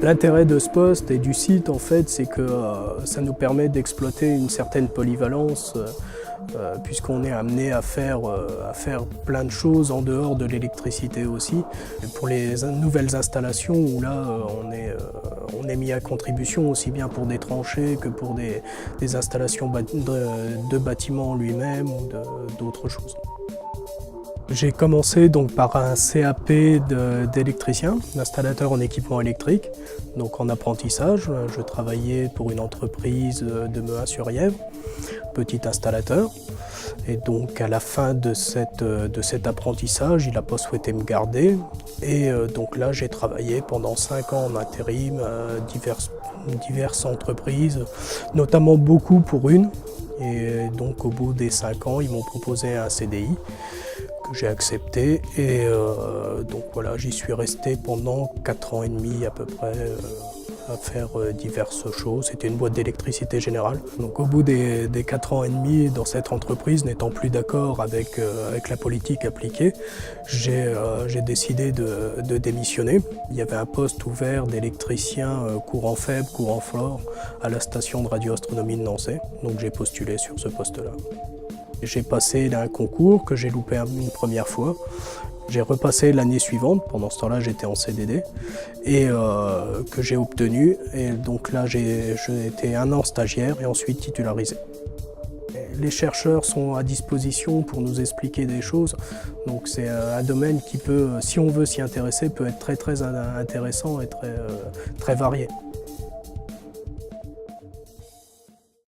L'intérêt de ce poste et du site, en fait, c'est que ça nous permet d'exploiter une certaine polyvalence puisqu'on est amené à faire plein de choses en dehors de l'électricité aussi. Et pour les nouvelles installations où là, on est mis à contribution aussi bien pour des tranchées que pour des installations de bâtiments lui-même ou d'autres choses. J'ai commencé donc par un CAP d'électricien, d'installateur en équipement électrique, donc en apprentissage. Je travaillais pour une entreprise de Mehun-sur-Yèvre, petit installateur. Et donc à la fin de cet apprentissage, il n'a pas souhaité me garder. Et donc là, j'ai travaillé pendant 5 ans en intérim à diverses entreprises, notamment beaucoup pour une. Et donc au bout des 5 ans, ils m'ont proposé un CDI que j'ai accepté. Et donc voilà, j'y suis resté pendant 4 ans et demi à peu près à faire diverses choses. C'était une boîte d'électricité générale. Donc au bout des 4 ans et demi dans cette entreprise, n'étant plus d'accord avec la politique appliquée, j'ai décidé de démissionner. Il y avait un poste ouvert d'électricien courant faible, courant fort à la station de radioastronomie de Nancy. Donc j'ai postulé sur ce poste-là. J'ai passé un concours que j'ai loupé une première fois. J'ai repassé l'année suivante, pendant ce temps-là j'étais en CDD, et que j'ai obtenu. Et donc là j'ai été 1 an stagiaire et ensuite titularisé. Les chercheurs sont à disposition pour nous expliquer des choses, donc c'est un domaine qui peut, si on veut s'y intéresser, peut être très intéressant et très varié.